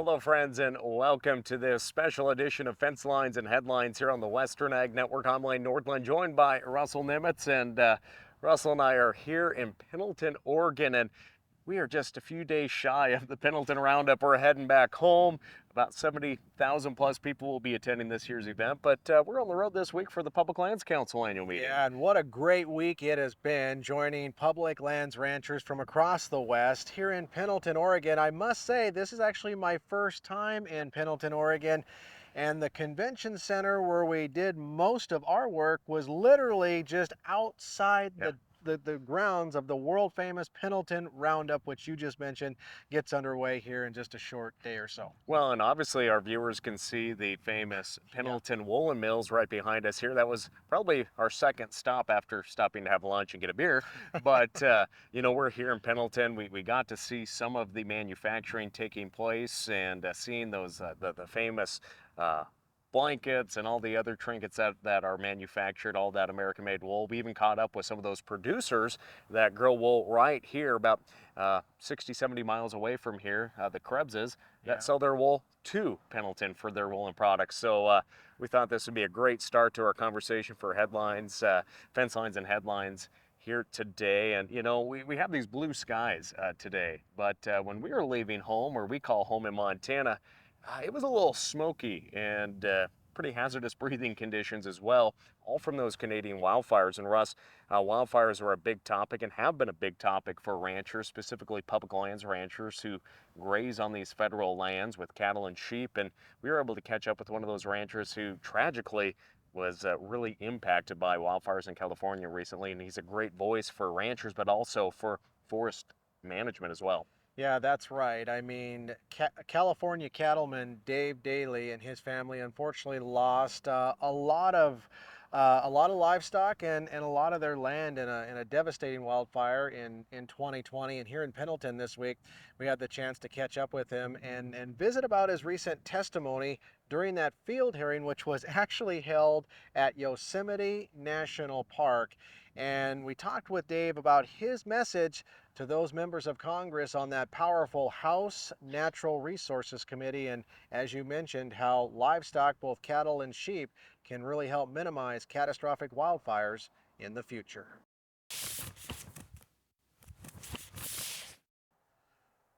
Hello, friends, and welcome to this special edition of Fencelines and Headlines here on the Western Ag Network. I'm Lane Nordland, joined by Russell Nimitz, and Russell and I are here in Pendleton, Oregon, and we are just a few days shy of the Pendleton Roundup. We're heading back home. About 70,000 plus people will be attending this year's event, but we're on the road this week for the Public Lands Council annual meeting. Yeah, and what a great week it has been, joining public lands ranchers from across the West here in Pendleton, Oregon. I must say, this is actually my first time in Pendleton, Oregon, and the convention center where we did most of our work was literally just outside the grounds of the world famous Pendleton Roundup, which you just mentioned gets underway here in just a short day or so. Well, and obviously our viewers can see the famous Pendleton Woolen Mills right behind us here. That was probably our second stop after stopping to have lunch and get a beer. But, you know, we're here in Pendleton. We got to see some of the manufacturing taking place and seeing those, the famous blankets and all the other trinkets that are manufactured, all that American-made wool. We even caught up with some of those producers that grow wool right here, about 60, 70 miles away from here, the Krebses, that sell their wool to Pendleton for their woolen products. So we thought this would be a great start to our conversation for headlines, fence lines and headlines here today. And you know, we have these blue skies today, but when we were leaving home, or we call home in Montana, it was a little smoky and pretty hazardous breathing conditions as well, all from those Canadian wildfires. And Russ, wildfires are a big topic and have been a big topic for ranchers, specifically public lands ranchers who graze on these federal lands with cattle and sheep. And we were able to catch up with one of those ranchers who tragically was really impacted by wildfires in California recently. And he's a great voice for ranchers, but also for forest management as well. Yeah, that's right. I mean, California cattleman Dave Daley and his family unfortunately lost a lot of livestock and a lot of their land in a devastating wildfire in 2020. And here in Pendleton this week, we had the chance to catch up with him and visit about his recent testimony during that field hearing, which was actually held at Yosemite National Park. And we talked with Dave about his message to those members of Congress on that powerful House Natural Resources Committee, and as you mentioned, how livestock, both cattle and sheep, can really help minimize catastrophic wildfires in the future.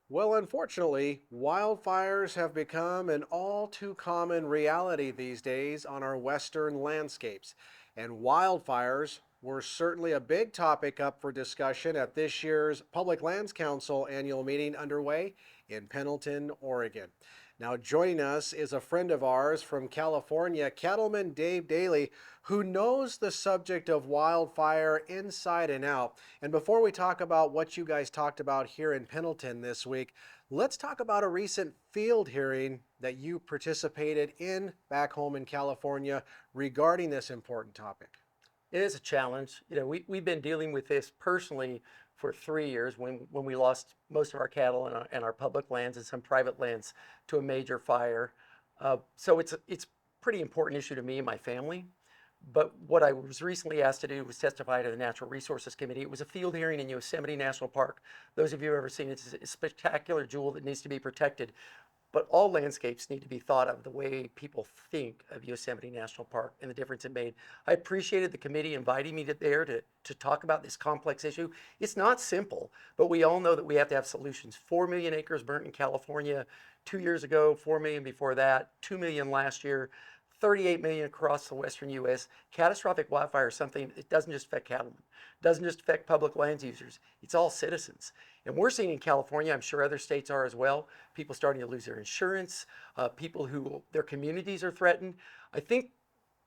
Well, unfortunately, wildfires have become an all too common reality these days on our western landscapes, and wildfires were certainly a big topic up for discussion at this year's Public Lands Council annual meeting underway in Pendleton, Oregon. Now, joining us is a friend of ours from California, cattleman Dave Daley, who knows the subject of wildfire inside and out. And before we talk about what you guys talked about here in Pendleton this week, let's talk about a recent field hearing that you participated in back home in California regarding this important topic. It is a challenge. You know, we've been dealing with this personally for 3 years when we lost most of our cattle and our public lands and some private lands to a major fire. So it's pretty important issue to me and my family. But what I was recently asked to do was testify to the Natural Resources Committee. It was a field hearing in Yosemite National Park. Those of you who have ever seen it, it's a spectacular jewel that needs to be protected. But all landscapes need to be thought of the way people think of Yosemite National Park and the difference it made. I appreciated the committee inviting me there to talk about this complex issue. It's not simple, but we all know that we have to have solutions. 4 million acres burnt in California 2 years ago, 4 million before that, 2 million last year, 38 million across the western U.S. Catastrophic wildfire is something that doesn't just affect cattlemen, doesn't just affect public lands users, it's all citizens. And we're seeing in California, I'm sure other states are as well, people starting to lose their insurance, people who their communities are threatened. I think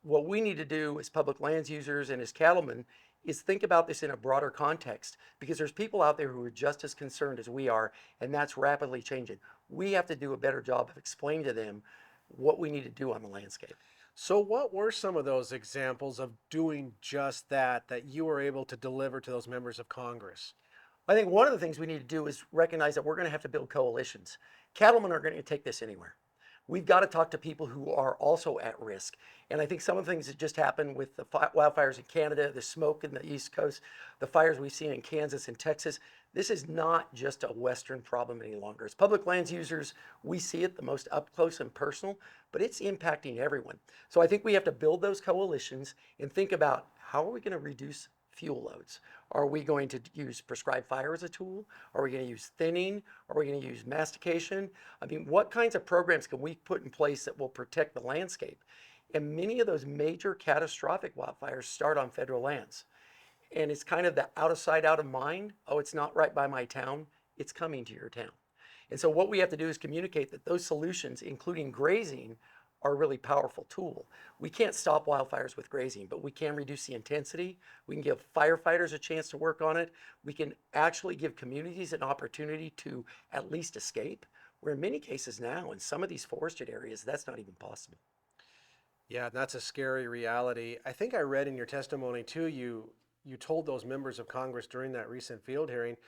what we need to do as public lands users and as cattlemen is think about this in a broader context, because there's people out there who are just as concerned as we are, and that's rapidly changing. We have to do a better job of explaining to them what we need to do on the landscape. So what were some of those examples of doing just that you were able to deliver to those members of Congress? I think one of the things we need to do is recognize that we're going to have to build coalitions. Cattlemen aren't going to take this anywhere. We've got to talk to people who are also at risk. And I think some of the things that just happened with the wildfires in Canada, the smoke in the East Coast, the fires we've seen in Kansas and Texas, This is not just a Western problem any longer. As public lands users, we see it the most up close and personal, but it's impacting everyone. So I think we have to build those coalitions and think about how are we going to reduce fuel loads? Are we going to use prescribed fire as a tool? Are we going to use thinning? Are we going to use mastication? I mean, what kinds of programs can we put in place that will protect the landscape? And many of those major catastrophic wildfires start on federal lands. And it's kind of the out of sight, out of mind. Oh, it's not right by my town. It's coming to your town. And so what we have to do is communicate that those solutions, including grazing, are a really powerful tool. We can't stop wildfires with grazing, but we can reduce the intensity. We can give firefighters a chance to work on it. We can actually give communities an opportunity to at least escape, where in many cases now, in some of these forested areas, that's not even possible. Yeah, that's a scary reality. I think I read in your testimony too, you told those members of Congress during that recent field hearing,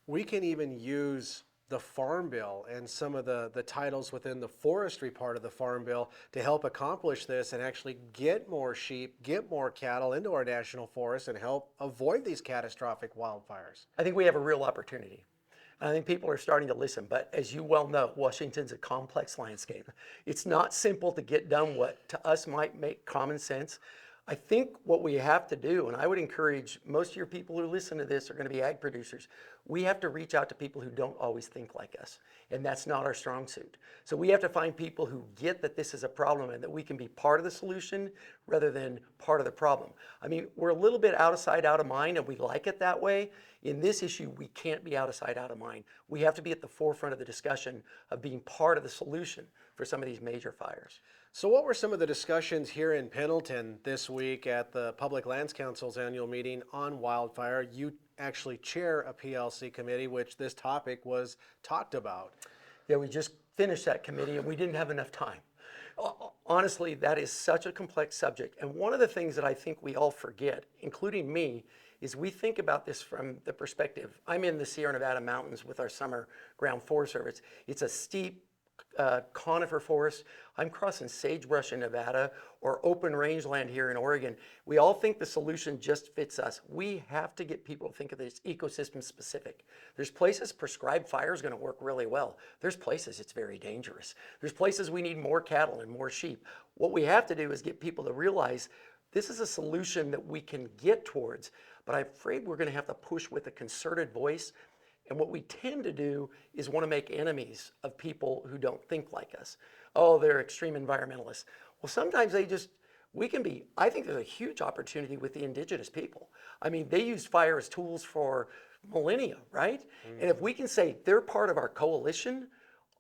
we can even use the Farm Bill and some of the titles within the forestry part of the Farm Bill to help accomplish this and actually get more sheep, get more cattle into our national forests and help avoid these catastrophic wildfires. I think we have a real opportunity. I think people are starting to listen, but as you well know, Washington's a complex landscape. It's not simple to get done what to us might make common sense. I think what we have to do, and I would encourage most of your people who listen to this are going to be ag producers, we have to reach out to people who don't always think like us, and that's not our strong suit. So we have to find people who get that this is a problem and that we can be part of the solution rather than part of the problem. I mean, we're a little bit out of sight, out of mind, and we like it that way. In this issue, we can't be out of sight, out of mind. We have to be at the forefront of the discussion of being part of the solution for some of these major fires. So what were some of the discussions here in Pendleton this week at the Public Lands Council's annual meeting on wildfire? You actually chair a PLC committee, which this topic was talked about. Yeah, we just finished that committee and we didn't have enough time. Honestly, that is such a complex subject. And one of the things that I think we all forget, including me, is we think about this from the perspective. I'm in the Sierra Nevada mountains with our summer ground forest service. It's a steep conifer forest. I'm crossing sagebrush in Nevada or open rangeland here in Oregon. We all think the solution just fits us. We have to get people to think of this ecosystem specific. There's places prescribed fire is going to work really well. There's places it's very dangerous. There's places we need more cattle and more sheep. What we have to do is get people to realize this is a solution that we can get towards, but I'm afraid we're going to have to push with a concerted voice. And what we tend to do is want to make enemies of people who don't think like us. Oh, they're extreme environmentalists. Well, sometimes we can be, I think there's a huge opportunity with the indigenous people. I mean, they use fire as tools for millennia, right? Mm-hmm. And if we can say they're part of our coalition,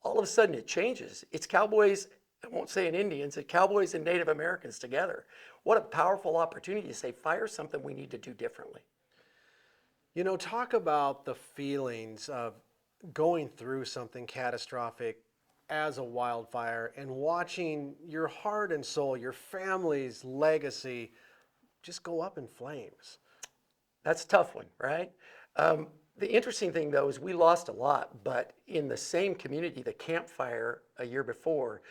all of a sudden it changes. It's cowboys, I won't say in Indians, it's cowboys and Native Americans together. What a powerful opportunity to say fire's something we need to do differently. You know, talk about the feelings of going through something catastrophic as a wildfire and watching your heart and soul, your family's legacy just go up in flames. That's a tough one, right? The interesting thing though is we lost a lot, but in the same community, the Camp Fire a year before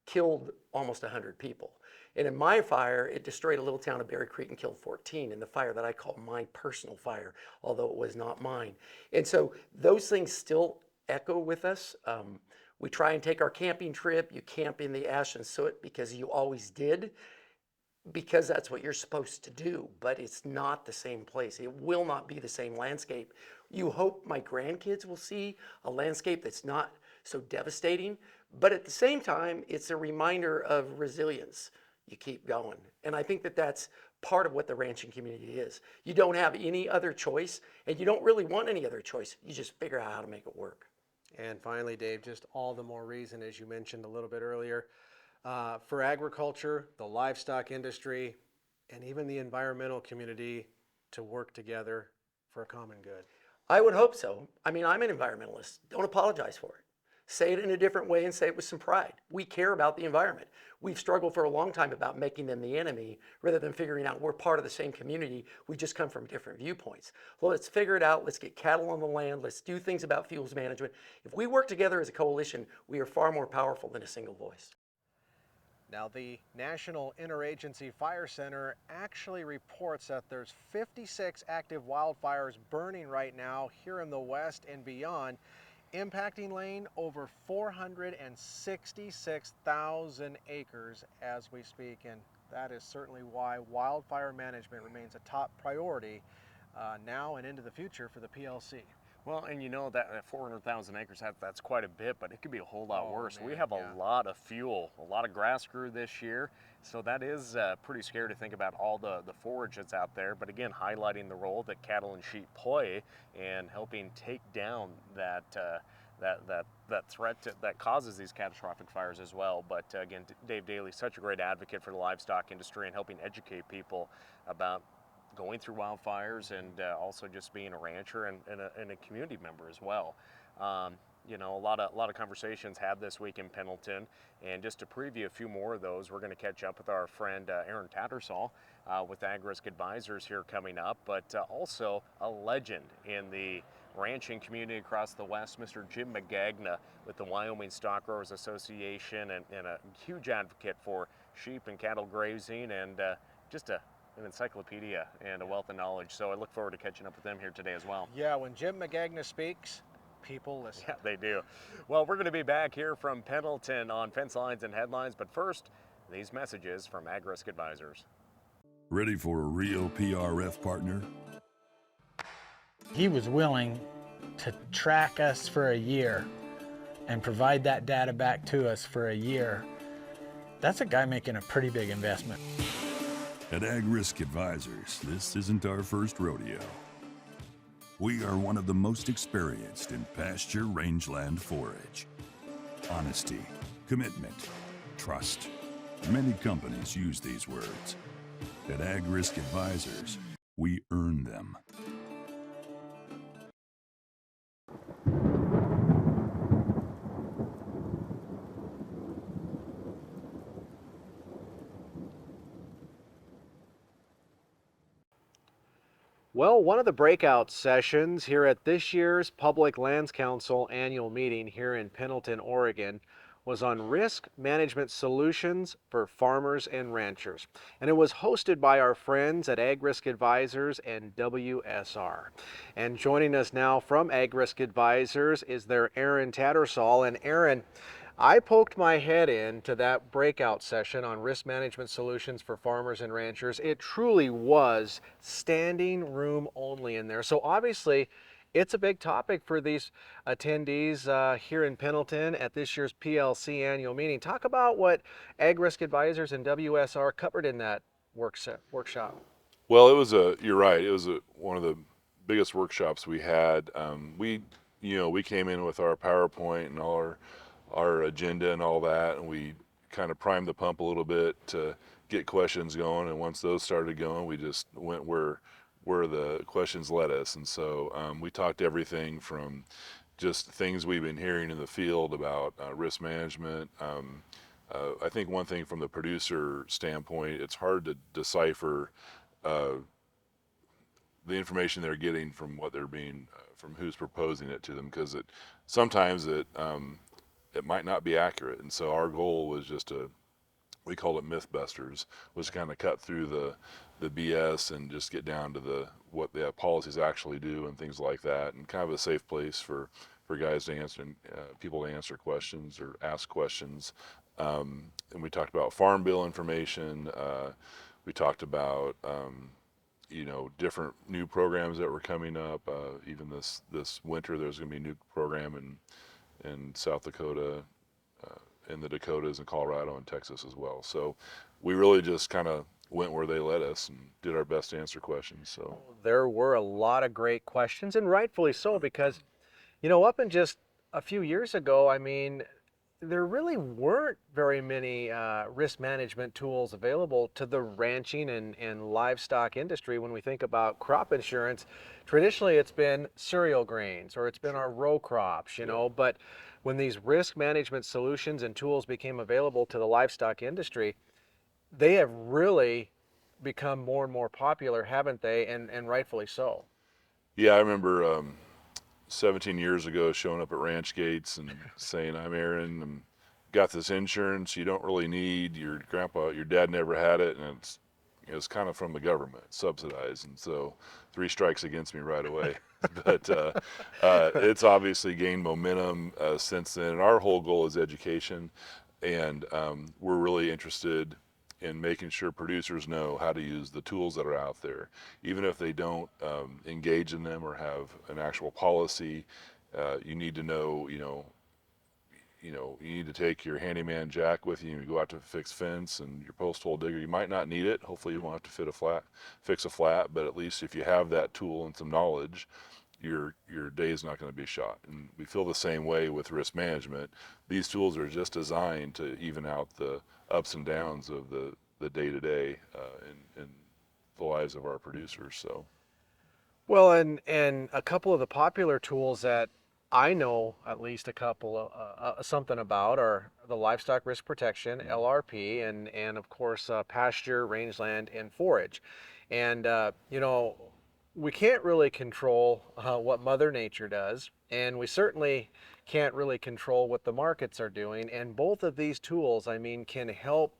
killed almost 100 people. And in my fire, it destroyed a little town of Berry Creek and killed 14 in the fire that I call my personal fire, although it was not mine. And so those things still echo with us. We try and take our camping trip. You camp in the ash and soot because you always did, because that's what you're supposed to do, but it's not the same place. It will not be the same landscape. You hope my grandkids will see a landscape that's not so devastating, but at the same time, it's a reminder of resilience. You keep going. And I think that that's part of what the ranching community is. You don't have any other choice, and you don't really want any other choice. You just figure out how to make it work. And finally, Dave, just all the more reason, as you mentioned a little bit earlier, for agriculture, the livestock industry, and even the environmental community to work together for a common good. I would hope so. I mean, I'm an environmentalist. Don't apologize for it. Say it in a different way and say it with some pride. We care about the environment. We've struggled for a long time about making them the enemy rather than figuring out we're part of the same community. We just come from different viewpoints. Well, let's figure it out. Let's get cattle on the land. Let's do things about fuels management. If we work together as a coalition, we are far more powerful than a single voice. Now, the National Interagency Fire Center actually reports that there's 56 active wildfires burning right now here in the west and beyond, impacting Lane over 466,000 acres as we speak, and that is certainly why wildfire management remains a top priority now and into the future for the PLC. Well, and you know that 400,000 acres, that's quite a bit, but it could be a whole lot worse. Man, We have a yeah. lot of fuel, a lot of grass grew this year, so that is pretty scary to think about all the forage that's out there. But again, highlighting the role that cattle and sheep play in helping take down that threat that causes these catastrophic fires as well. But again, Dave Daley, such a great advocate for the livestock industry and helping educate people about going through wildfires and also just being a rancher and a community member as well. You know, a lot of conversations had this week in Pendleton, and just to preview a few more of those, we're going to catch up with our friend Aaron Tattersall with Ag Risk Advisors here coming up, but also a legend in the ranching community across the West, Mr. Jim Magagna with the Wyoming Stock Growers Association, and a huge advocate for sheep and cattle grazing, and just an encyclopedia and a wealth of knowledge. So I look forward to catching up with them here today as well. Yeah, when Jim Magagna speaks, people listen. Yeah, they do. Well, we're going to be back here from Pendleton on Fencelines and Headlines, but first, these messages from Ag Risk Advisors. Ready for a real PRF partner? He was willing to track us for a year and provide that data back to us for a year. That's a guy making a pretty big investment. At Ag Risk Advisors, this isn't our first rodeo. We are one of the most experienced in pasture rangeland forage. Honesty, commitment, trust. Many companies use these words. At Ag Risk Advisors, we earn them. Well, one of the breakout sessions here at this year's Public Lands Council annual meeting here in Pendleton, Oregon, was on risk management solutions for farmers and ranchers. And it was hosted by our friends at Ag Risk Advisors and WSR. And joining us now from Ag Risk Advisors is their Aaron Tattersall. And Aaron, I poked my head into that breakout session on risk management solutions for farmers and ranchers. It truly was standing room only in there. So obviously, it's a big topic for these attendees here in Pendleton at this year's PLC annual meeting. Talk about what Ag Risk Advisors and WSR covered in that workshop. Well, you're right. It was one of the biggest workshops we had. We came in with our PowerPoint and all our agenda and all that, and we kind of primed the pump a little bit to get questions going. And once those started going, we just went where the questions led us. And so we talked everything from just things we've been hearing in the field about risk management. I think one thing from the producer standpoint, it's hard to decipher the information they're getting from what they're being, from who's proposing it to them, because sometimes it might not be accurate. And so our goal was just we call it Mythbusters, was kind of cut through the BS and just get down to what the policies actually do and things like that, and kind of a safe place for guys to answer, people to answer questions or ask questions. And we talked about farm bill information. We talked about different new programs that were coming up. Even this winter, there's going to be a new program in South Dakota, in the Dakotas, and Colorado and Texas as well. So we really just kind of went where they led us and did our best to answer questions. So There were a lot of great questions, and rightfully so, because, up in just a few years ago, I mean, there really weren't very many risk management tools available to the ranching and livestock industry. When we think about crop insurance, traditionally it's been cereal grains or it's been our row crops, but when these risk management solutions and tools became available to the livestock industry, they have really become more and more popular, haven't they? And rightfully so. yeah, I remember 17 years ago showing up at ranch gates and saying, I'm Aaron, I'm got this insurance you don't really need. Your dad never had it, and it's kind of from the government, subsidized, and so 3 strikes against me right away. But it's obviously gained momentum since then. And our whole goal is education, and we're really interested in making sure producers know how to use the tools that are out there, even if they don't engage in them or have an actual policy. You need to know, you need to take your handyman jack with you and go out to fix fence, and your post hole digger. You might not need it. Hopefully you won't have to fix a flat, but at least if you have that tool and some knowledge, your day is not going to be shot. And we feel the same way with risk management. These tools are just designed to even out the ups and downs of the day-to-day in the lives of our producers. So. Well, and a couple of the popular tools that I know at least a couple something about are the livestock risk protection, LRP, and of course pasture, rangeland, and forage. And we can't really control what Mother Nature does, and we certainly can't really control what the markets are doing. And both of these tools, I mean, can help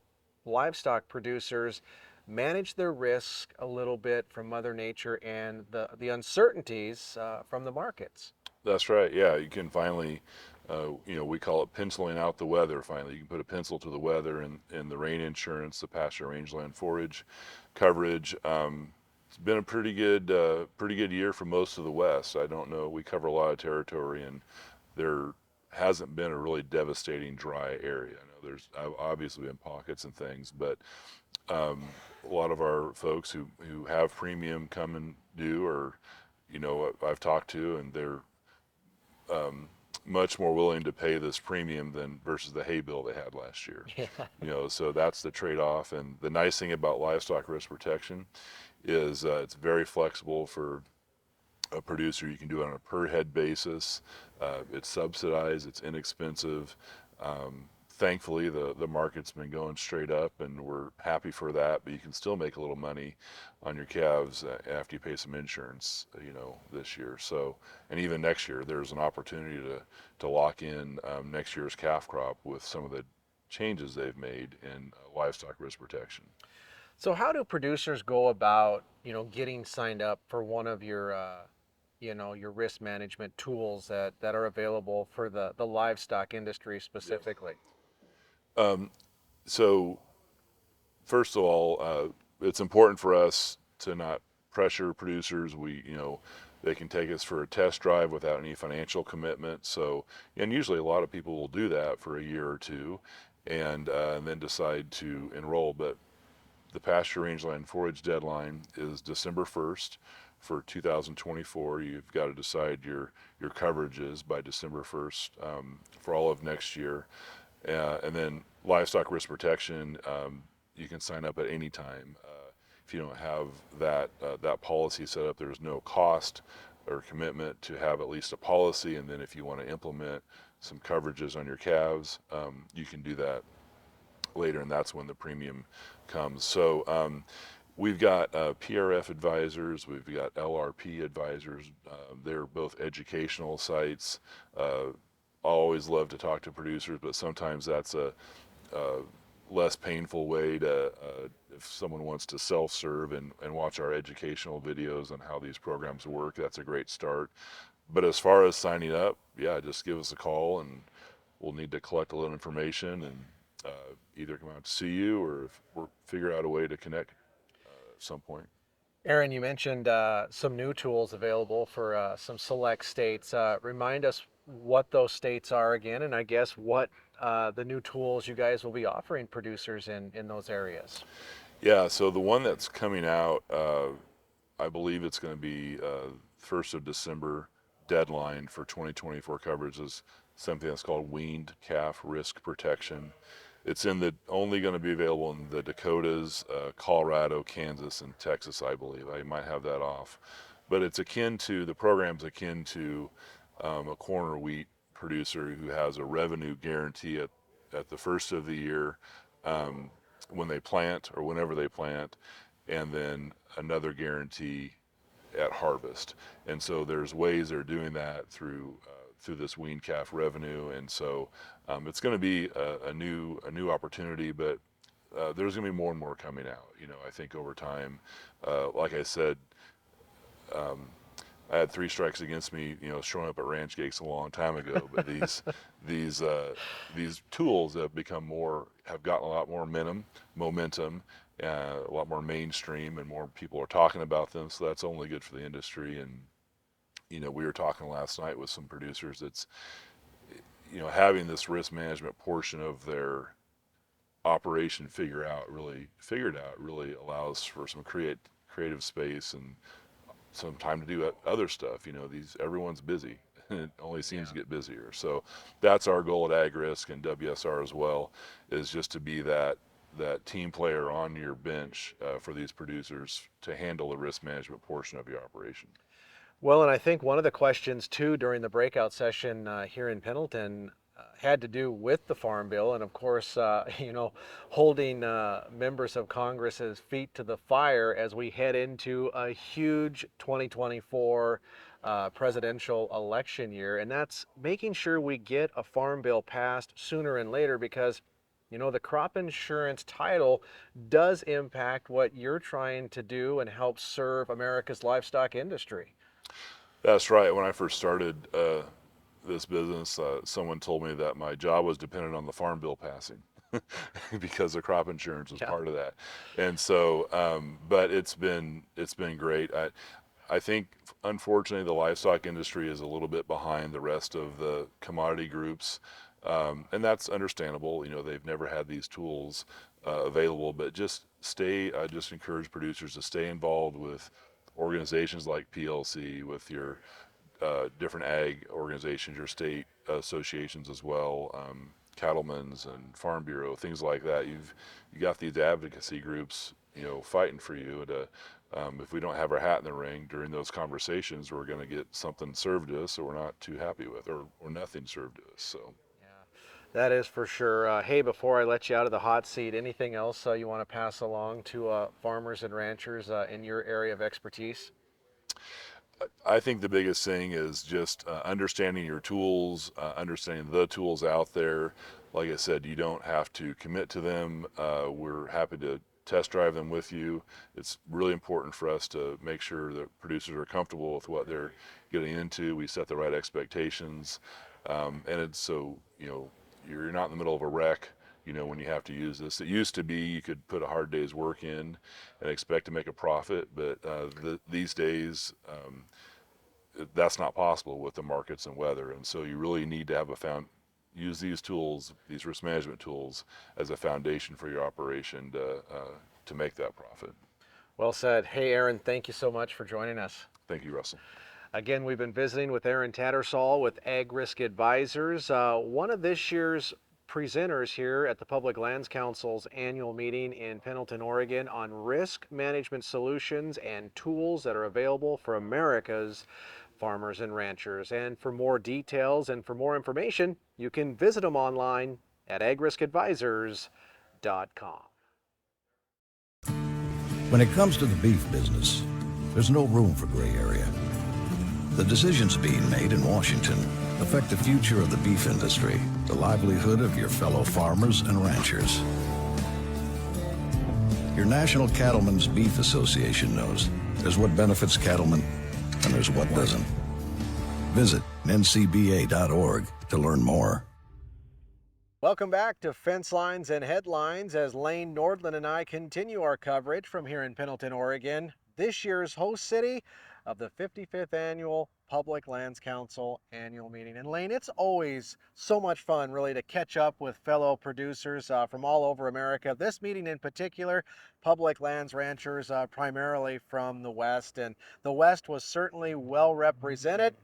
livestock producers manage their risk a little bit from Mother Nature and the uncertainties from the markets. That's right. Yeah, you can finally, we call it penciling out the weather. Finally, you can put a pencil to the weather in the rain insurance, the pasture, rangeland, forage coverage. It's been a pretty good year for most of the West. I don't know. We cover a lot of territory, and there hasn't been a really devastating dry area. I know there's obviously been pockets and things, but a lot of our folks who have premium come and do, or I've talked to, and they're much more willing to pay this premium than versus the hay bill they had last year. Yeah. So that's the trade-off. And the nice thing about livestock risk protection is it's very flexible for a producer. You can do it on a per head basis. It's subsidized. It's inexpensive. Thankfully, the market's been going straight up, and we're happy for that. But you can still make a little money on your calves after you pay some insurance, this year. So, and even next year, there's an opportunity to lock in next year's calf crop with some of the changes they've made in livestock risk protection. So how do producers go about, getting signed up for one of your your risk management tools that are available for the livestock industry specifically? So first of all, it's important for us to not pressure producers. They can take us for a test drive without any financial commitment. So, and usually a lot of people will do that for a year or two, and then decide to enroll. But the pasture, rangeland, forage deadline is December 1st for 2024. You've got to decide your coverages by December 1st for all of next year. And then livestock risk protection, you can sign up at any time. If you don't have that policy set up, there's no cost or commitment to have at least a policy. And then if you want to implement some coverages on your calves, you can do that later, and that's when the premium comes. So we've got PRF advisors, we've got LRP advisors. They're both educational sites. I always love to talk to producers, but sometimes that's a less painful way to, if someone wants to self-serve and watch our educational videos on how these programs work, that's a great start. But as far as signing up, yeah, just give us a call, and we'll need to collect a little information and either come out to see you or figure out a way to connect at some point. Aaron, you mentioned some new tools available for some select states. Remind us what those states are again, and I guess what the new tools you guys will be offering producers in those areas. Yeah, so the one that's coming out, I believe it's going to be 1st of December deadline for 2024 coverage, is something that's called weaned calf risk protection. It's only going to be available in the Dakotas, Colorado, Kansas, and Texas, I believe. I might have that off. But the program's akin to a corn or wheat producer who has a revenue guarantee at the first of the year when they plant or whenever they plant, and then another guarantee at harvest. And so there's ways they're doing that through through this wean calf revenue, and so it's going to be a new opportunity, but there's going to be more and more coming out. I think over time, like I said, I had 3 strikes against me, showing up at ranch gates a long time ago. But these tools have gotten a lot more momentum, a lot more mainstream, and more people are talking about them. So that's only good for the industry. And we were talking last night with some producers. It's having this risk management portion of their operation figured out really allows for some creative space and some time to do other stuff. Everyone's busy, and it only seems to get busier. So that's our goal at AgRisk and WSR as well, is just to be that team player on your bench for these producers to handle the risk management portion of your operation. Well, and I think one of the questions too during the breakout session here in Pendleton had to do with the Farm Bill, and of course, holding members of Congress's feet to the fire as we head into a huge 2024 presidential election year, and that's making sure we get a Farm Bill passed sooner and later, because the crop insurance title does impact what you're trying to do and help serve America's livestock industry. That's right. When I first started this business, someone told me that my job was dependent on the Farm Bill passing because the crop insurance was part of that. And so, but it's been great. I think, unfortunately, the livestock industry is a little bit behind the rest of the commodity groups, and that's understandable. They've never had these tools available, but I just encourage producers to stay involved with organizations like PLC, with your different ag organizations, your state associations as well, cattlemen's and farm bureau, things like that. You got these advocacy groups, fighting for you. And if we don't have our hat in the ring during those conversations, we're going to get something served to us that we're not too happy with, or nothing served to us. So. That is for sure. Hey, before I let you out of the hot seat, anything else you want to pass along to farmers and ranchers in your area of expertise? I think the biggest thing is just understanding your tools, understanding the tools out there. Like I said, you don't have to commit to them. We're happy to test drive them with you. It's really important for us to make sure that producers are comfortable with what they're getting into. We set the right expectations, and it's so you're not in the middle of a wreck, when you have to use this. It used to be you could put a hard day's work in and expect to make a profit, but these days that's not possible with the markets and weather. And so you really need to have use these tools, these risk management tools, as a foundation for your operation to make that profit. Well said. Hey, Aaron, thank you so much for joining us. Thank you, Russell. Again, we've been visiting with Aaron Tattersall with AgRisk Advisors, one of this year's presenters here at the Public Lands Council's annual meeting in Pendleton, Oregon, on risk management solutions and tools that are available for America's farmers and ranchers. And for more details and for more information, you can visit them online at agriskadvisors.com. When it comes to the beef business, there's no room for gray area. The decisions being made in Washington affect the future of the beef industry, the livelihood of your fellow farmers and ranchers. Your National Cattlemen's Beef Association knows there's what benefits cattlemen and there's what doesn't. Visit ncba.org to learn more. Welcome back to Fencelines and Headlines as Lane Nordland and I continue our coverage from here in Pendleton, Oregon, this year's host city of the 55th Annual Public Lands Council annual meeting. And Lane, it's always so much fun really to catch up with fellow producers from all over America. This meeting in particular, public lands ranchers primarily from the West, and the West was certainly well represented.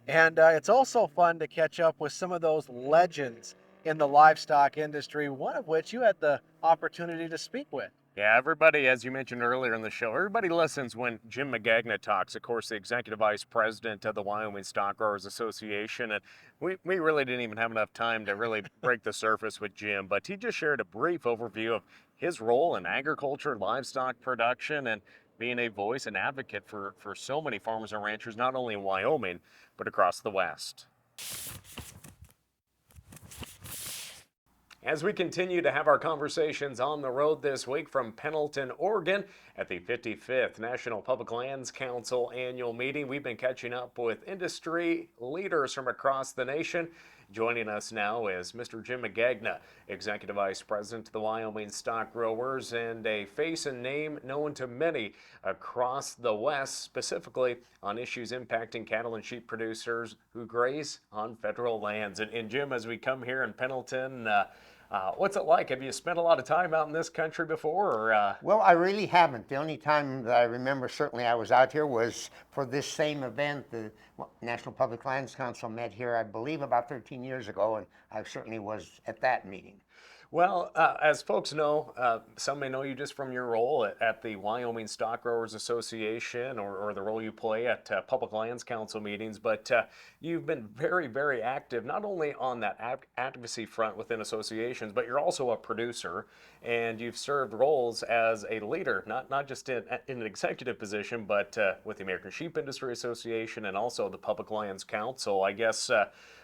And it's also fun to catch up with some of those legends in the livestock industry, one of which you had the opportunity to speak with. Yeah, everybody, as you mentioned earlier in the show, everybody listens when Jim Magagna talks. Of course, the Executive Vice President of the Wyoming Stock Growers Association. And we really didn't even have enough time to really break the surface with Jim, but he just shared a brief overview of his role in agriculture, livestock production, and being a voice and advocate for so many farmers and ranchers, not only in Wyoming, but across the West. As we continue to have our conversations on the road this week from Pendleton, Oregon, at the 55th National Public Lands Council annual meeting, we've been catching up with industry leaders from across the nation. Joining us now is Mr. Jim Magagna, Executive Vice President of the Wyoming Stock Growers, and a face and name known to many across the West, specifically on issues impacting cattle and sheep producers who graze on federal lands. And Jim, as we come here in Pendleton, what's it like? Have you spent a lot of time out in this country before? Or, Well, I really haven't. The only time that I remember certainly I was out here was for this same event. The National Public Lands Council met here, I believe, about 13 years ago, and I certainly was at that meeting. Well, as folks know, some may know you just from your role at the Wyoming Stock Growers Association, or the role you play at Public Lands Council meetings, but you've been very, very active, not only on that advocacy front within associations, but you're also a producer, and you've served roles as a leader, not just in an executive position, but with the American Sheep Industry Association and also the Public Lands Council. I guess,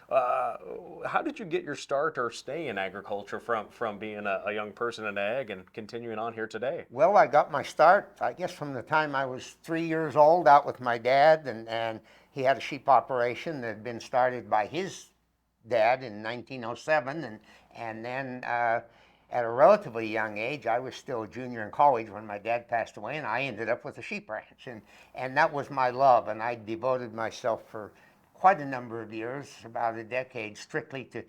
how did you get your start or stay in agriculture from being a young person in ag and continuing on here today? Well, I got my start, I guess, from the time I was 3 years old out with my dad, and he had a sheep operation that had been started by his dad in 1907, and then at a relatively young age, I was still a junior in college when my dad passed away, and I ended up with a sheep ranch, and that was my love, and I devoted myself for quite a number of years, about a decade, strictly to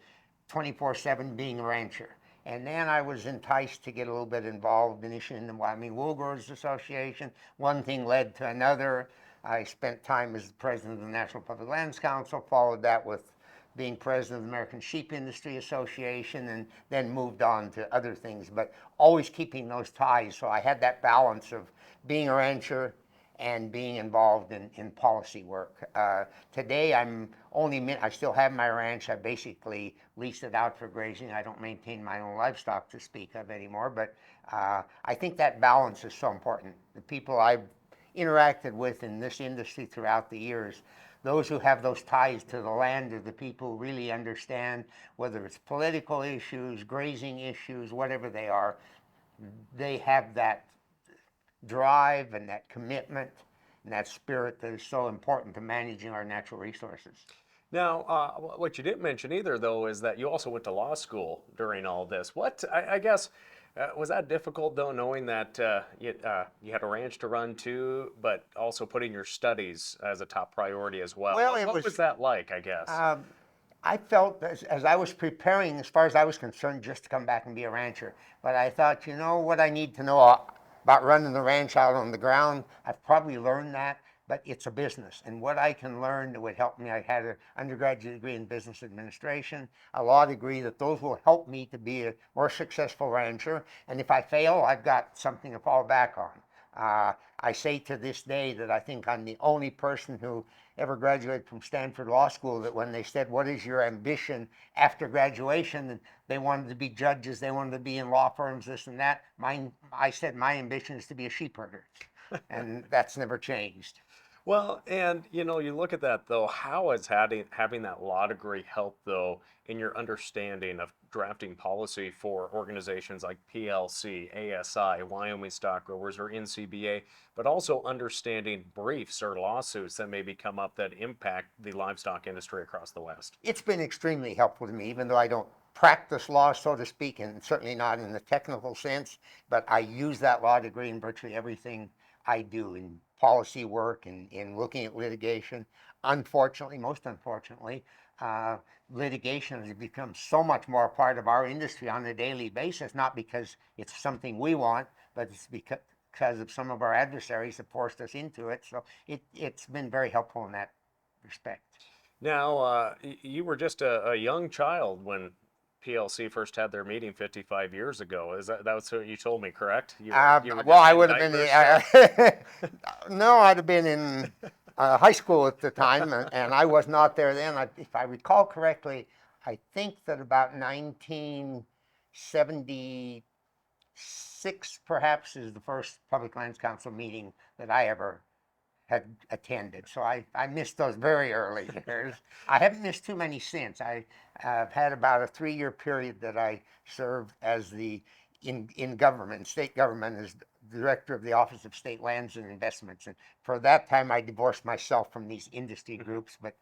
24/7 being a rancher. And then I was enticed to get a little bit involved initially in the Wyoming Wool Growers Association. One thing led to another. I spent time as the president of the National Public Lands Council, followed that with being president of the American Sheep Industry Association, and then moved on to other things, but always keeping those ties. So I had that balance of being a rancher and being involved in policy work. Today, I still have my ranch. I basically lease it out for grazing. I don't maintain my own livestock to speak of anymore, but I think that balance is so important. The people I've interacted with in this industry throughout the years, those who have those ties to the land are the people who really understand, whether it's political issues, grazing issues, whatever they are, they have that drive and that commitment and that spirit that is so important to managing our natural resources. Now, what you didn't mention either, though, is that you also went to law school during all this. I guess, was that difficult, though, knowing that you had a ranch to run too, but also putting your studies as a top priority as well? Well, what was that like, I guess? I felt as I was preparing, as far as I was concerned, just to come back and be a rancher. But I thought, you know, what I need to know about running the ranch out on the ground, I've probably learned that, but it's a business. And what I can learn that would help me, I had an undergraduate degree in business administration, a law degree, that those will help me to be a more successful rancher. And if I fail, I've got something to fall back on. I say to this day that I think I'm the only person who ever graduated from Stanford Law School that when they said, what is your ambition after graduation? And they wanted to be judges, they wanted to be in law firms, this and that. I said my ambition is to be a sheep herder. And that's never changed. Well, and you know, you look at that though, how has having that law degree helped though in your understanding of drafting policy for organizations like PLC, ASI, Wyoming Stock Growers, or NCBA, but also understanding briefs or lawsuits that maybe come up that impact the livestock industry across the West? It's been extremely helpful to me, even though I don't practice law, so to speak, and certainly not in the technical sense, but I use that law degree in virtually everything I do, in policy work and in looking at litigation. Unfortunately, most unfortunately, litigation has become so much more a part of our industry on a daily basis, not because it's something we want, but it's because of some of our adversaries have forced us into it. So it's been very helpful in that respect. Now, you were just a young child when PLC first had their meeting 55 years ago. That was what you told me, correct? You were Well, I just would in have been, diapers, no, I'd have been in high school at the time, and I was not there then. If I recall correctly, I think that about 1976 perhaps is the first Public Lands Council meeting that I ever had attended. So I missed those very early years. I haven't missed too many since. I've had about a 3-year period that I served as in government, state government, as director of the Office of State Lands and Investments. And for that time, I divorced myself from these industry groups, but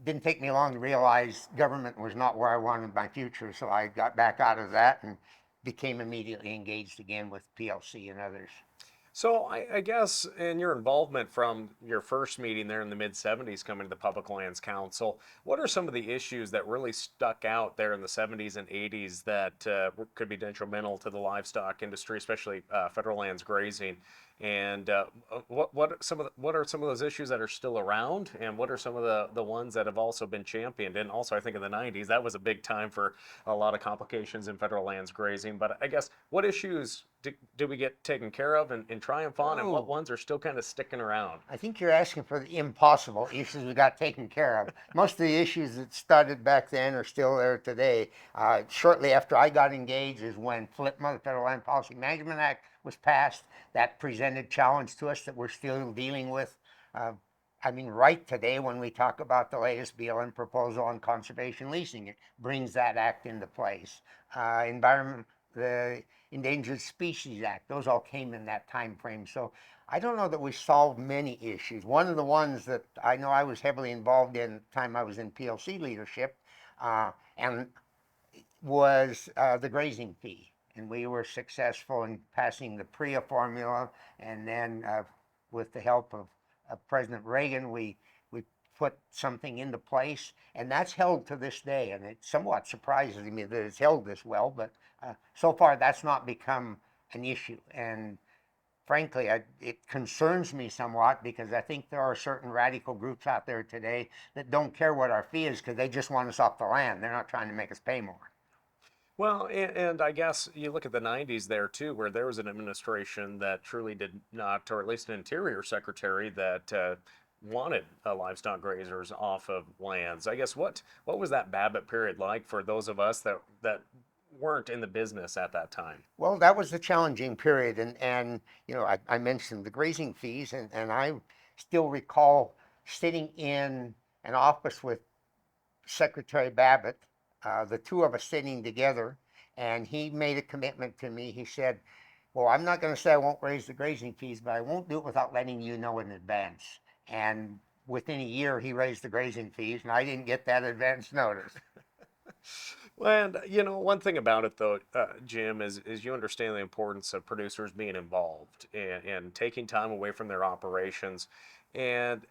didn't take me long to realize government was not where I wanted my future. So I got back out of that and became immediately engaged again with PLC and others. So I guess in your involvement from your first meeting there in the mid-70s coming to the Public Lands Council, what are some of the issues that really stuck out there in the 70s and 80s that could be detrimental to the livestock industry, especially federal lands grazing? And what are some of those issues that are still around, and what are some of the ones that have also been championed? And also, I think in the 90s, that was a big time for a lot of complications in federal lands grazing. But I guess what issues do we get taken care of and triumph on, and what ones are still kind of sticking around? I think you're asking for the impossible issues we got taken care of. Most of the issues that started back then are still there today. Shortly after I got engaged is when FLPMA, the Federal Land Policy Management Act, was passed. That presented challenge to us that we're still dealing with. I mean, right today, when we talk about the latest BLM proposal on conservation leasing, it brings that act into place. The Endangered Species Act, those all came in that time frame. So I don't know that we solved many issues. One of the ones that I know I was heavily involved in the time I was in PLC leadership and was the grazing fee. And we were successful in passing the PREA formula, and then with the help of President Reagan, we put something into place, and that's held to this day. And it somewhat surprises me that it's held this well, but so far that's not become an issue. And frankly, it concerns me somewhat, because I think there are certain radical groups out there today that don't care what our fee is because they just want us off the land. They're not trying to make us pay more. Well, and I guess you look at the 90s there too, where there was an administration that truly did not, or at least an interior secretary that wanted livestock grazers off of lands. I guess what was that Babbitt period like for those of us that weren't in the business at that time? Well, that was a challenging period, and you know, I mentioned the grazing fees, and I still recall sitting in an office with Secretary Babbitt, the two of us sitting together, and he made a commitment to me. He said, well, I'm not going to say I won't raise the grazing fees, but I won't do it without letting you know in advance. And within a year, he raised the grazing fees, and I didn't get that advance notice. Well, and you know, one thing about it though, Jim, is you understand the importance of producers being involved and taking time away from their operations. And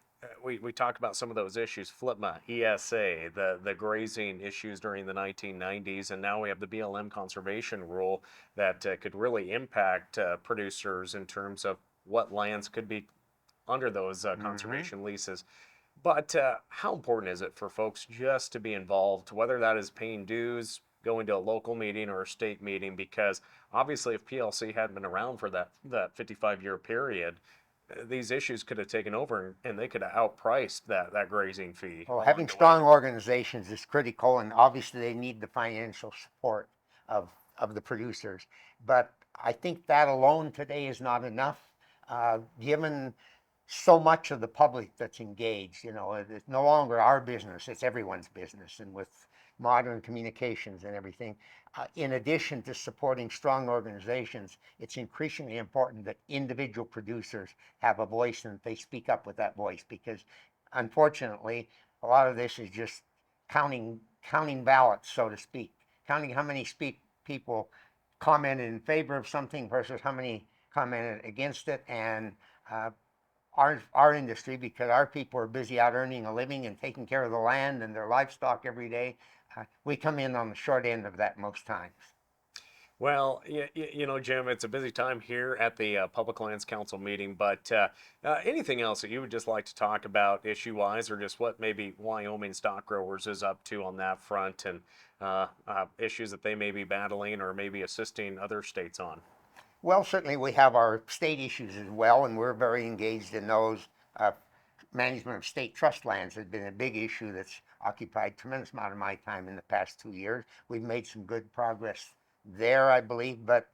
we talked about some of those issues, FLPMA, ESA, the grazing issues during the 1990s, and now we have the BLM conservation rule that could really impact producers in terms of what lands could be under those conservation leases. But how important is it for folks just to be involved, whether that is paying dues, going to a local meeting or a state meeting? Because obviously if PLC hadn't been around for that 55-year period, these issues could have taken over and they could have outpriced that grazing fee. Well, having strong organizations is critical, and obviously they need the financial support of the producers. But I think that alone today is not enough, given so much of the public that's engaged. You know, it's no longer our business, it's everyone's business. And with modern communications and everything, in addition to supporting strong organizations, it's increasingly important that individual producers have a voice and they speak up with that voice, because unfortunately a lot of this is just counting ballots, so to speak, counting how many people commented in favor of something versus how many commented against it. And our industry, because our people are busy out earning a living and taking care of the land and their livestock every day, we come in on the short end of that most times. Well, you know, Jim, it's a busy time here at the Public Lands Council meeting, but anything else that you would just like to talk about issue-wise, or just what maybe Wyoming stock growers is up to on that front, and issues that they may be battling or maybe assisting other states on? Well, certainly we have our state issues as well, and we're very engaged in those. Management of state trust lands has been a big issue that's occupied a tremendous amount of my time in the past 2 years. We've made some good progress there, I believe, but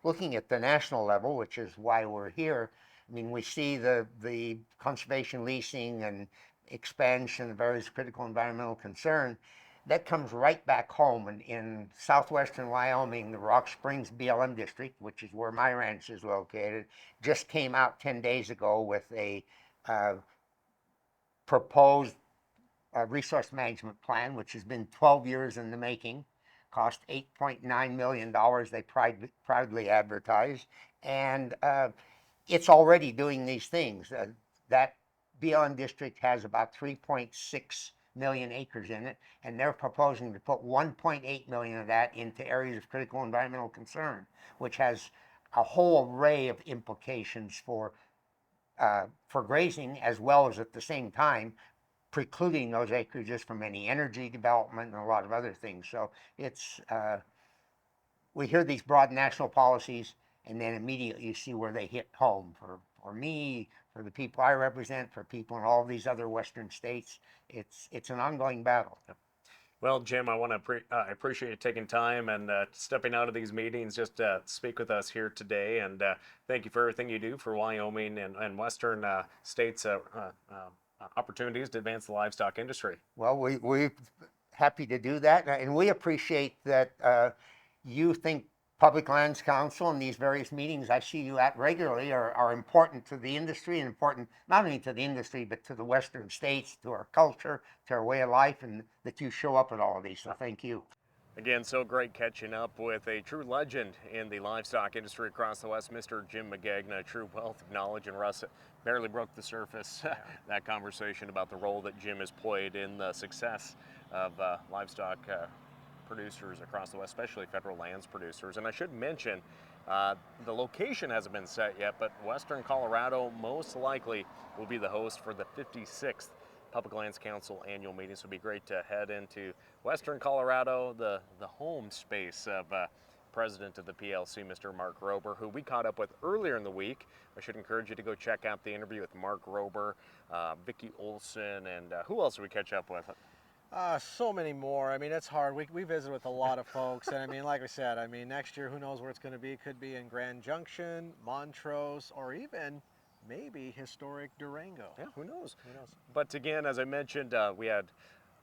looking at the national level, which is why we're here, I mean, we see the conservation leasing and expansion of various critical environmental concern. That comes right back home in southwestern Wyoming. The Rock Springs BLM district, which is where my ranch is located, just came out 10 days ago with a proposed resource management plan, which has been 12 years in the making, cost $8.9 million, they proudly advertise, and it's already doing these things. That BLM district has about 3.6 million acres in it, and they're proposing to put 1.8 million of that into areas of critical environmental concern, which has a whole array of implications for grazing, as well as at the same time precluding those acreages from any energy development and a lot of other things. So it's we hear these broad national policies, and then immediately you see where they hit home for me, for the people I represent, for people in all these other western states. It's an ongoing battle. Well, Jim, I want to I appreciate you taking time and stepping out of these meetings just to speak with us here today. And thank you for everything you do for Wyoming and western states' opportunities to advance the livestock industry. Well, we're happy to do that, and we appreciate that you think Public Lands Council and these various meetings I see you at regularly are important to the industry, and important not only to the industry but to the western states, to our culture, to our way of life, and that you show up at all of these. So thank you. Again, so great catching up with a true legend in the livestock industry across the West, Mr. Jim Magagna, a true wealth of knowledge, and Russ barely broke the surface. That conversation about the role that Jim has played in the success of livestock producers across the West, especially federal lands producers. And I should mention, the location hasn't been set yet, but Western Colorado most likely will be the host for the 56th Public Lands Council annual meeting. So it'll be great to head into Western Colorado, the home space of president of the PLC, Mr. Mark Rober, who we caught up with earlier in the week. I should encourage you to go check out the interview with Mark Rober, Vicki Olson, and who else did we catch up with? So many more. I mean, it's hard. We visit with a lot of folks, and I mean, like I said, I mean, next year, who knows where it's going to be? It could be in Grand Junction, Montrose, or even maybe historic Durango. Yeah, who knows? But again, as I mentioned, we had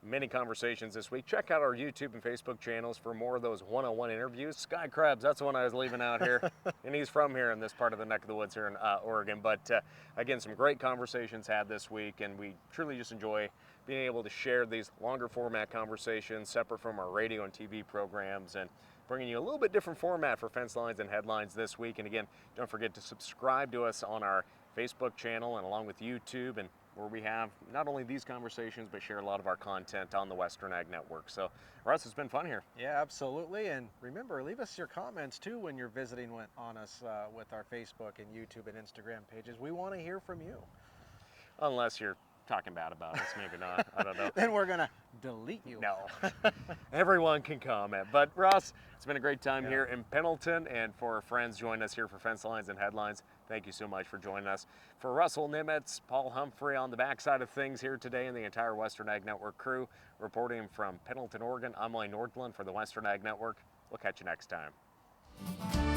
many conversations this week. Check out our YouTube and Facebook channels for more of those one-on-one interviews. Sky Krabs, that's the one I was leaving out here. And he's from here in this part of the neck of the woods here in Oregon. But again, some great conversations had this week, and we truly just enjoy being able to share these longer format conversations separate from our radio and TV programs, and bringing you a little bit different format for Fencelines and Headlines this week. And again, don't forget to subscribe to us on our Facebook channel and along with YouTube, and where we have not only these conversations but share a lot of our content on the Western Ag Network. So Russ, it's been fun here. Yeah, absolutely. And remember, leave us your comments too when you're visiting on us with our Facebook and YouTube and Instagram pages. We want to hear from you. Unless you're talking bad about us, maybe not. I don't know. Then we're gonna delete you. No. Everyone can comment. But Russ, it's been a great time here in Pendleton, and for our friends joining us here for Fencelines and Headlines, thank you so much for joining us. For Russell Nimitz, Paul Humphrey on the backside of things here today, and the entire Western Ag Network crew reporting from Pendleton, Oregon, I'm Lane Nordlund for the Western Ag Network. We'll catch you next time.